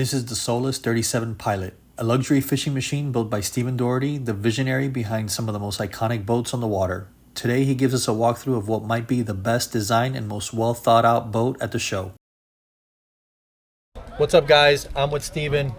This is the Solace 37 Pilot, a luxury fishing machine built by Dougherty, the visionary behind some of the most iconic boats on the water. Today he gives us a walkthrough of what might be the best designed and most well thought out boat at the show. What's up, guys? I'm with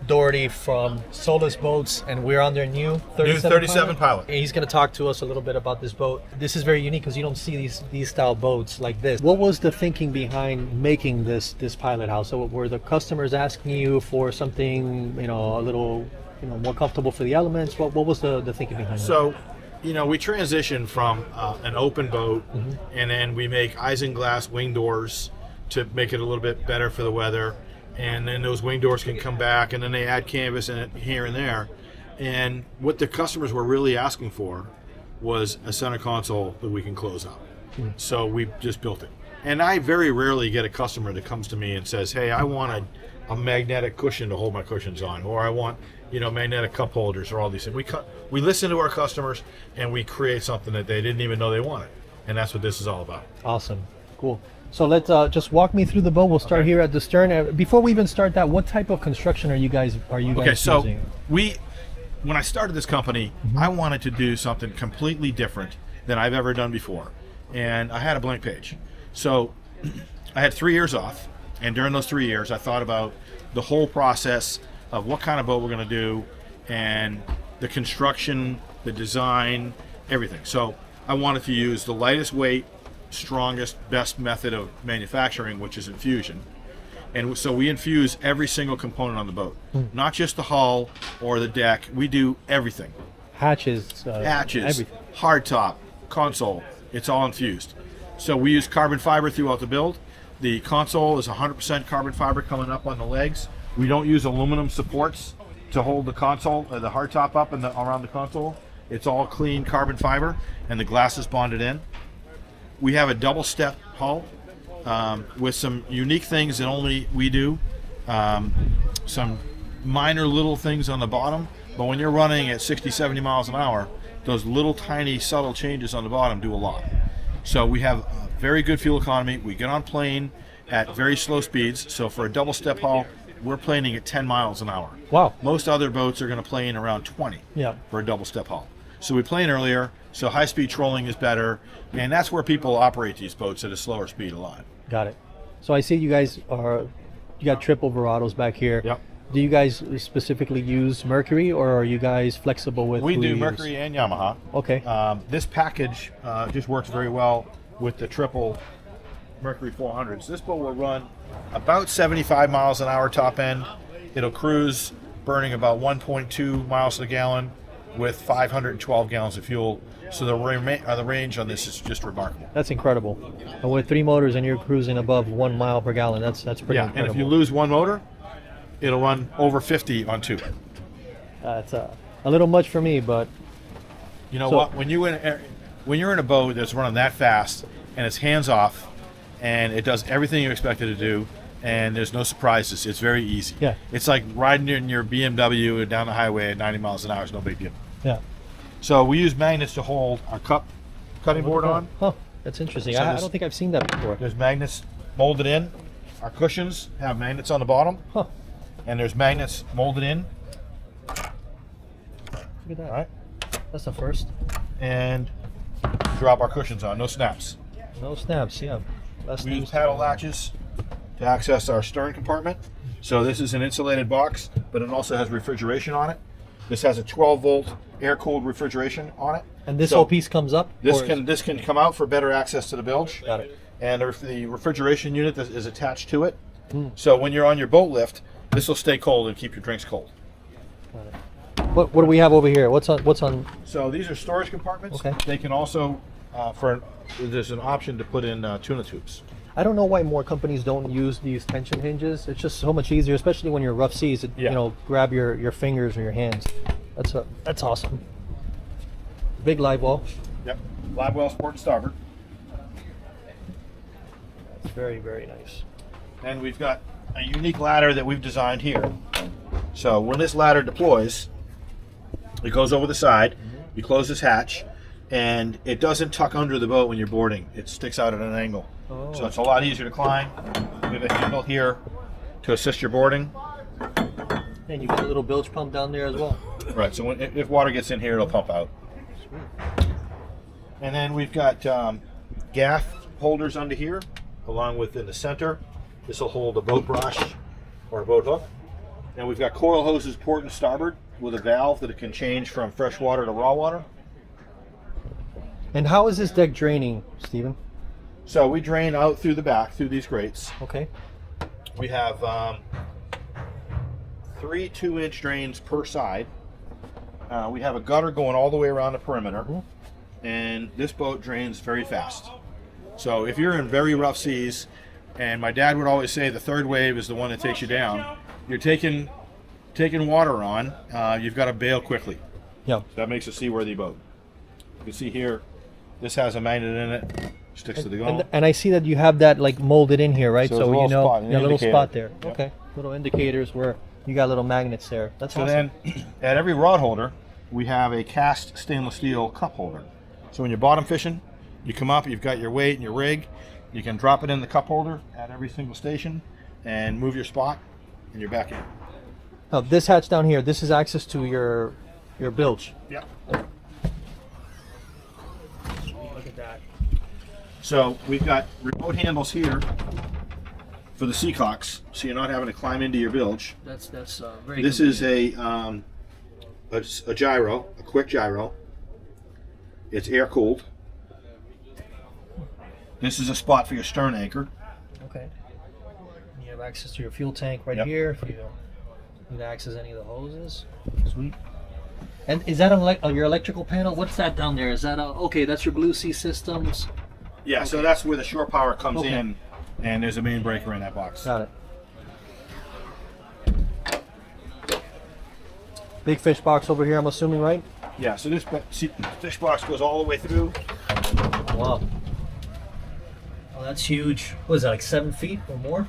Dougherty from Solace Boats, and we're on their new 37 Pilot. He's going to talk to us a little bit about this boat. This is very unique because you don't see these style boats like this. What was the thinking behind making this pilot house? So were the customers asking you for something, a little, more comfortable for the elements? What was the thinking behind that? So, we transitioned from an open boat, and then we make isinglass wing doors to make it a little bit better for the weather. And then those wing doors can come back, and then they add canvas in it here and there. And what the customers were really asking for was a center console that we can close up. So we just built it. And I very rarely get a customer that comes to me and says, hey, I want a magnetic cushion to hold my cushions on, or I want magnetic cup holders, or all these things. We listen to our customers, and we create something that they didn't even know they wanted. And that's what this is all about. Awesome. Cool. So let's just walk me through the boat. We'll start here at the stern. Before we even start that, what type of construction are you guys using? When I started this company, I wanted to do something completely different than I've ever done before. And I had a blank page. So I had 3 years off, and during those 3 years I thought about the whole process of what kind of boat we're going to do, and the construction, the design, everything. So I wanted to use the lightest weight, strongest, best method of manufacturing, which is infusion. And so we infuse every single component on the boat, not just the hull or the deck. We do everything. Hatches, everything. Hardtop, console, it's all infused. So we use carbon fiber throughout the build. The console is 100% carbon fiber coming up on the legs. We don't use aluminum supports to hold the console, the hardtop up and around the console. It's all clean carbon fiber, and the glass is bonded in. We have a double step hull with some unique things that only we do. Some minor little things on the bottom, but when you're running at 60, 70 miles an hour, those little tiny subtle changes on the bottom do a lot. So we have a very good fuel economy. We get on plane at very slow speeds. So for a double step hull, we're planing at 10 miles an hour. Wow. Most other boats are going to plane around 20 for a double step hull. So we plane earlier, so high-speed trolling is better, and that's where people operate these boats at a slower speed a lot. Got it. So I see you got triple Verados back here. Yep. Do you guys specifically use Mercury, or are you guys flexible with We do Mercury and Yamaha. Okay. This package just works very well with the triple Mercury 400s. This boat will run about 75 miles an hour top end. It'll cruise burning about 1.2 miles to the gallon with 512 gallons of fuel. So the range on this is just remarkable. That's incredible. And with 3 motors and you're cruising above 1 mile per gallon, that's pretty incredible. And if you lose one motor, it'll run over 50 on 2. It's a little much for me, but you know what? When you're in a boat that's running that fast and it's hands off and it does everything you expect it to do, and there's no surprises, it's very easy. Yeah. It's like riding in your BMW down the highway at 90 miles an hour. It's no big deal. Yeah. So we use magnets to hold our cutting board on. Huh, that's interesting. So I don't think I've seen that before. There's magnets molded in. Our cushions have magnets on the bottom. Huh. And there's magnets molded in. Look at that. All right. That's the first. And drop our cushions on. No snaps. No snaps, yeah. We use paddle latches to access our stern compartment. So this is an insulated box, but it also has refrigeration on it. This has a 12-volt air-cooled refrigeration on it. And this whole piece comes up? This can come out for better access to the bilge. Got it. And the refrigeration unit that is attached to it. So when you're on your boat lift, this will stay cold and keep your drinks cold. Got it. What do we have over here? What's on? So these are storage compartments. Okay. They can also, there's an option to put in tuna tubes. I don't know why more companies don't use these tension hinges. It's just so much easier, especially when you're rough seas. Grab your fingers or your hands. That's awesome. Big live well. Yep. Live well, sport and starboard. That's very, very nice. And we've got a unique ladder that we've designed here. So when this ladder deploys, it goes over the side. You close this hatch, and it doesn't tuck under the boat when you're boarding. It sticks out at an angle. So it's a lot easier to climb. We have a handle here to assist your boarding. And you got a little bilge pump down there as well. Right, so if water gets in here, it'll pump out. And then we've got gaff holders under here, along with in the center. This will hold a boat brush or a boat hook. And we've got coil hoses port and starboard with a valve that it can change from fresh water to raw water. And how is this deck draining, Stephen? So we drain out through the back, through these grates. Okay. We have 3 2-inch drains per side. We have a gutter going all the way around the perimeter. And this boat drains very fast. So if you're in very rough seas, and my dad would always say the third wave is the one that takes you down, you're taking water on, you've got to bail quickly. Yeah. So that makes a seaworthy boat. You can see here, this has a magnet in it, sticks to the gunnel. And I see that you have that like molded in here, right? So there's a you little know, spot, an a little indicator. spot there. Yep. Okay. Little indicators where you got little magnets there. That's So awesome. then, at every rod holder, we have a cast stainless steel cup holder. So when you're bottom fishing, you come up, you've got your weight and your rig, you can drop it in the cup holder at every single station and move your spot, and you're back in. Now this hatch down here, this is access to your bilge. Yeah. Look at that. So we've got remote handles here for the seacocks, so you're not having to climb into your bilge. That's very. This is a gyro, a quick gyro. It's air cooled. This is a spot for your stern anchor. Okay. And you have access to your fuel tank right Yep. here if you need to access any of the hoses. Sweet. And is that your electrical panel? What's that down there? Is that okay? That's your Blue Sea Systems. Yeah, so that's where the shore power comes Okay. in, and there's a main breaker in that box. Got it. Big fish box over here, I'm assuming, right? Yeah, so this fish box goes all the way through. Wow. Oh, that's huge. What is that, like 7 feet or more?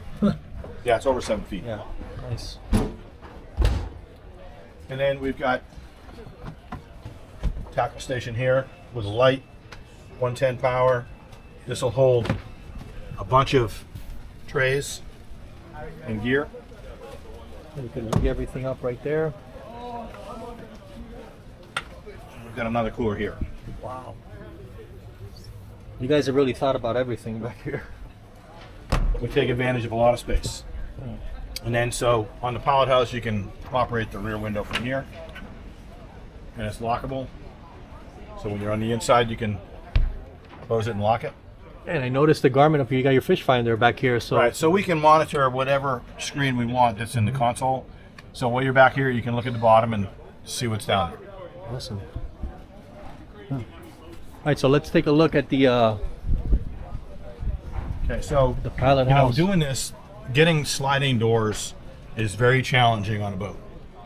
Yeah, it's over 7 feet. Yeah, nice. And then we've got tackle station here with a light, 110 power. This will hold a bunch of trays and gear. You can rig everything up right there. We've got another cooler here. Wow. You guys have really thought about everything back here. We take advantage of a lot of space. And then so on the pilot house, you can operate the rear window from here. And it's lockable. So when you're on the inside, you can close it and lock it. And I noticed the Garmin up here, you got your fish finder back here, so Right, so we can monitor whatever screen we want that's in the console. So while you're back here, you can look at the bottom and see what's down there. awesome. Huh. All right, so let's take a look at the Okay, so pilot house. doing this, getting sliding doors is very challenging on a boat,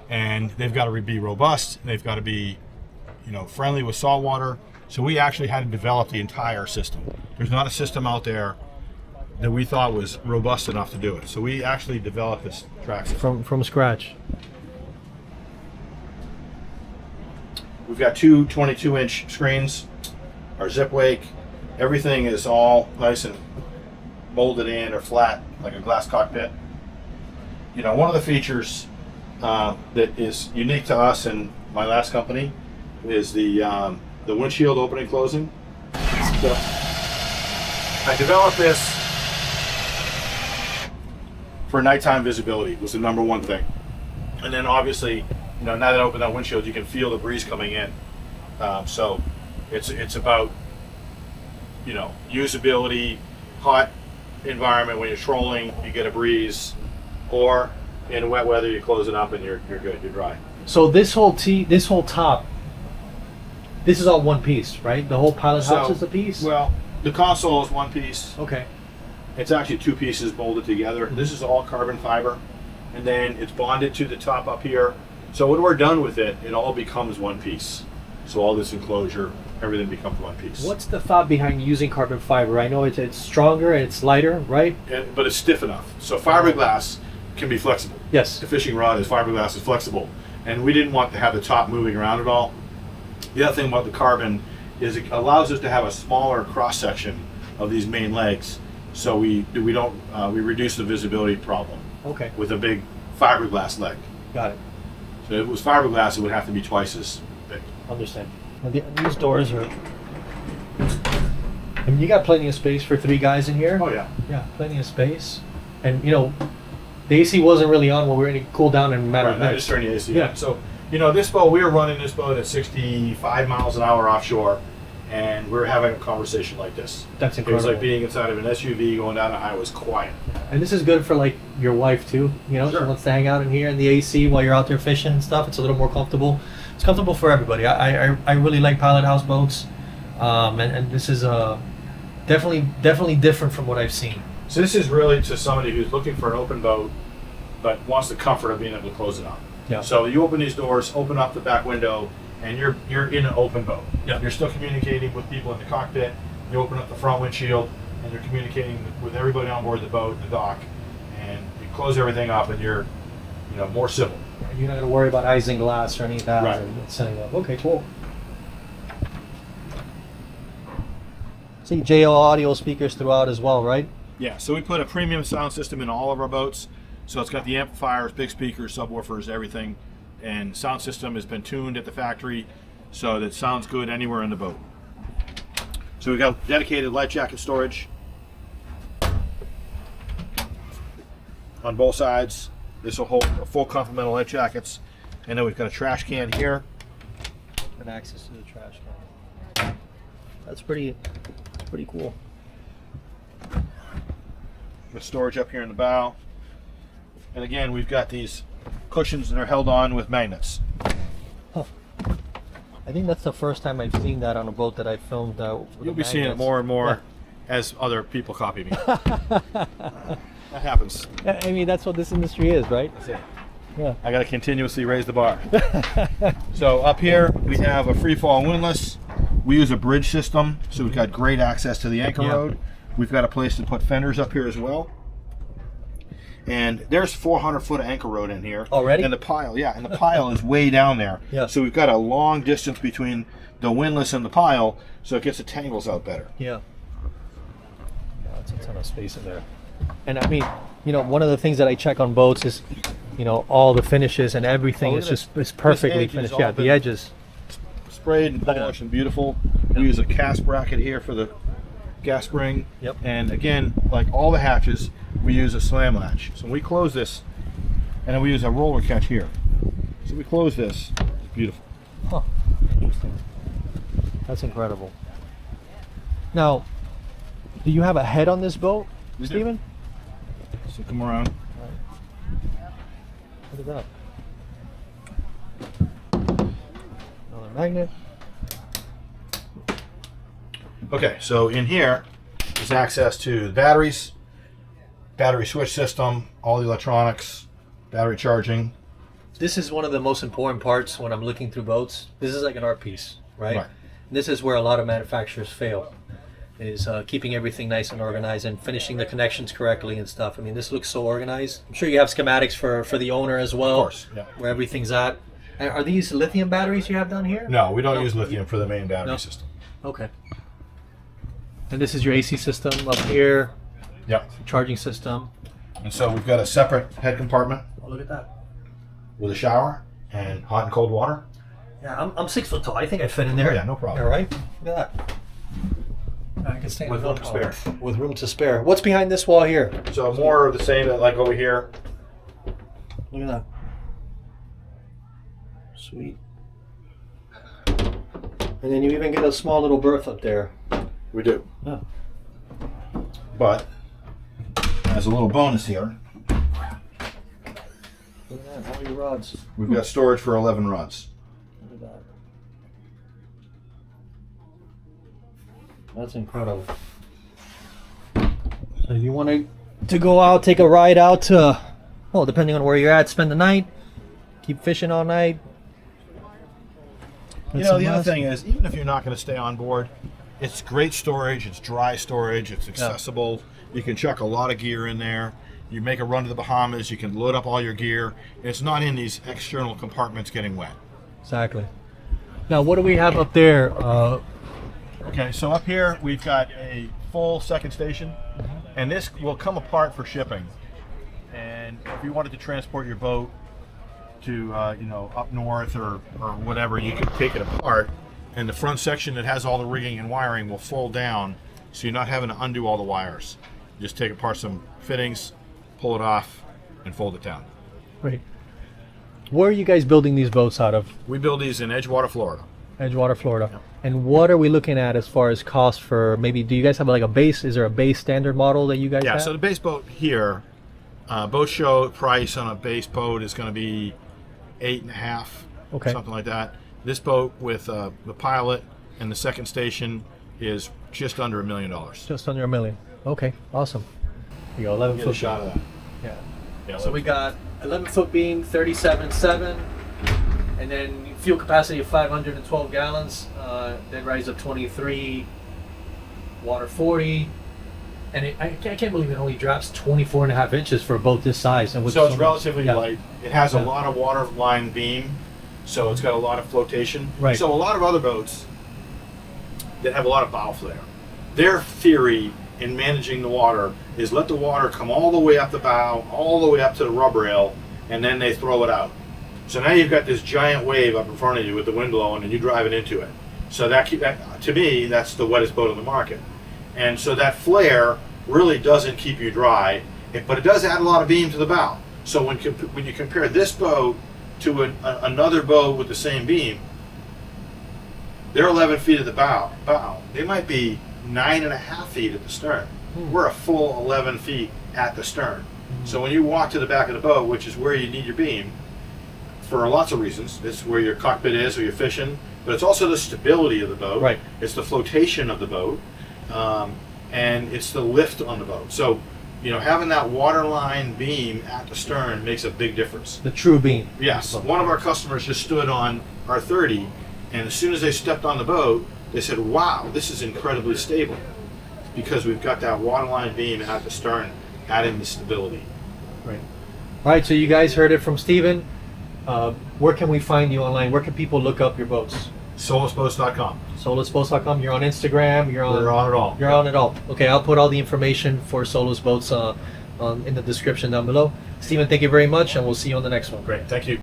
and they've got to be robust. They've got to be, friendly with salt water. So we actually had to develop the entire system. There's not a system out there that we thought was robust enough to do it. So we actually developed this track system. from scratch. We've got two 22-inch screens, our zip wake, everything is all nice and molded in or flat like a glass cockpit. One of the features that is unique to us and my last company is the windshield opening and closing. So I developed this for nighttime visibility, was the number one thing. And then obviously, now that I open that windshield, you can feel the breeze coming in. So it's about, usability, hot environment when you're trolling, you get a breeze, or in wet weather, you close it up and you're good, you're dry. So this whole top, this is all one piece, right? The whole pilot house is a piece? Well, the console is one piece. Okay. It's actually two pieces molded together. This is all carbon fiber, and then it's bonded to the top up here. So when we're done with it, it all becomes one piece. So all this enclosure, everything becomes one piece. What's the thought behind using carbon fiber? I know it's stronger and it's lighter, right? But it's stiff enough. So fiberglass can be flexible. Yes. The fishing rod is fiberglass is flexible, and we didn't want to have the top moving around at all. The other thing about the carbon is it allows us to have a smaller cross section of these main legs, so we reduce the visibility problem. Okay. With a big fiberglass leg. Got it. So if it was fiberglass, it would have to be twice as big. Understand. Now, these doors are. I mean, you got plenty of space for 3 guys in here. Oh yeah. Yeah, plenty of space. And you know, the AC wasn't really on when we were going to cool down in a matter of Right, I minutes. just turned the AC Yeah. on. So, you know, this boat, we were running this boat at 65 miles an hour offshore, and we were having a conversation like this. That's It was incredible. like being inside of an SUV going down a highway. It was quiet. And this is good for like your wife too. You know, Sure. she wants to hang out in here in the AC while you're out there fishing and stuff. It's a little more comfortable. It's comfortable for everybody. I really like pilot house boats, and this is definitely different from what I've seen. So this is really to somebody who's looking for an open boat, but wants the comfort of being able to close it up. Yeah. So you open these doors, open up the back window, and you're in an open boat. Yeah. You're still communicating with people in the cockpit. You open up the front windshield, and you're communicating with everybody on board the boat, the dock, and you close everything up, and you're, you know, more civil. You're not going to worry about isinglass or any of that. Right. And setting up. Okay, cool. See JL audio speakers throughout as well, right? Yeah. So we put a premium sound system in all of our boats. So it's got the amplifiers, big speakers, subwoofers, everything, and sound system has been tuned at the factory so that it sounds good anywhere in the boat. So we've got dedicated life jacket storage on both sides. This will hold a full complement of life jackets, and then we've got a trash can here. And access to the trash can. That's pretty cool. With storage up here in the bow. And again, we've got these cushions that are held on with magnets. I think that's the first time I've seen that on a boat that I filmed. You'll be seeing it more and more as other people copy me. That happens. Yeah. I mean, that's what this industry is, right? That's it. Yeah. I got to continuously raise the bar. So up here we have a free fall windlass. We use a bridge system, so we've got great access to the anchor Yeah. road. We've got a place to put fenders up here as well. And there's 400-foot of anchor road in here. Already? And the pile, yeah, and the pile is way down there. Yeah. So we've got a long distance between the windlass and the pile, so it gets the tangles out better. Yeah. Yeah, that's a ton of space in there. And I mean, you know, one of the things that I check on boats is, you know, all the finishes and everything Oh, is look at just it's perfectly edge is finished. all Yeah, the been- edges. Sprayed and Look at that. polished and beautiful. We use a cast bracket here for the gas spring. Yep. And again, like all the hatches, we use a slam latch. So we close this, and then we use a roller catch here. So we close this. It's beautiful. Huh. Interesting. That's incredible. Now, do you have a head on this boat, We do. Stephen? So come around. Look at that. Another magnet. Okay, so in here is access to the batteries, battery switch system, all the electronics, battery charging. This is one of the most important parts when I'm looking through boats. This is like an art piece, right? Right. This is where a lot of manufacturers fail, is keeping everything nice and organized and finishing the connections correctly and stuff. I mean, this looks so organized. I'm sure you have schematics for the owner as well. Of course, yeah. Where everything's at. And are these lithium batteries you have down here? No, we don't use lithium for the main battery No. system. Okay. And this is your AC system up here, Yep. charging system. And so we've got a separate head compartment Oh, look at that. with a shower and hot and cold water. Yeah, I'm 6 foot tall. I think I fit in there. Oh, yeah, no problem. All right. Look at that. I can stand With no room to problem. spare. With room to spare. What's behind this wall here? So more of the same that like over here. Look at that. Sweet. And then you even get a small little berth up there. We do. Yeah. But as a little bonus here, Look at that. All your rods. we've got storage for 11 rods. Look at that. That's incredible. So if you want to go out, take a ride out to, well, depending on where you're at, spend the night, keep fishing all night. You know, the other thing is, even if you're not going to stay on board, it's great storage, it's dry storage, it's accessible. You can chuck a lot of gear in there. You make a run to the Bahamas, you can load up all your gear. And it's not in these external compartments getting wet. Exactly. Now, what do we have up there? Okay, so up here we've got a full second station, and this will come apart for shipping. And if you wanted to transport your boat to up north or whatever, you can take it apart, and the front section that has all the rigging and wiring will fold down, so you're not having to undo all the wires. You just take apart some fittings, pull it off, and fold it down. Great. Where are you guys building these boats out of? We build these in Edgewater, Florida. Edgewater, Florida. Yep. And what are we looking at as far as cost for maybe, do you guys have like a base, is there a base standard model that you guys Yeah, have? so the base boat here, boat show price on a base boat is going to be 8.5, Okay. something like that. This boat with the pilot and the second station is just under $1 million. Just under $1 million. Okay, awesome. You go 11 Get foot a shot of that. Yeah. Yeah, So we got 11 foot beam, 37.7, and then fuel capacity of 512 gallons, dead rise of 23, water 40, and I can't believe it only drops 24.5 inches for a boat this size. And with So it's much- relatively yeah. light. It has a Yeah. lot of water line beam, so it's got a lot of flotation. Right. So a lot of other boats that have a lot of bow flare, their theory in managing the water is let the water come all the way up the bow, all the way up to the rub rail, and then they throw it out. So now you've got this giant wave up in front of you with the wind blowing, and you're driving into it. So that to me, that's the wettest boat on the market. And so that flare really doesn't keep you dry, but it does add a lot of beam to the bow. So when you compare this boat to another boat with the same beam, they're 11 feet at the bow. They might be 9.5 feet at the stern. We're a full 11 feet at the stern. So when you walk to the back of the boat, which is where you need your beam, for lots of reasons, it's where your cockpit is or you're fishing, but it's also the stability of the boat. Right. It's the flotation of the boat, and it's the lift on the boat. So, having that waterline beam at the stern makes a big difference. The true beam. Yes, one of our customers just stood on our 30, and as soon as they stepped on the boat, they said, "Wow, this is incredibly stable," because we've got that waterline beam at the stern, adding the stability. Right. All right, so you guys heard it from Steven. Where can we find you online? Where can people look up your boats? Solaceboats.com. Solaceboats.com. You're on Instagram. We're on it all. You're on it all. Okay, I'll put all the information for Solace Boats in the description down below. Steven, thank you very much, and we'll see you on the next one. Great, thank you.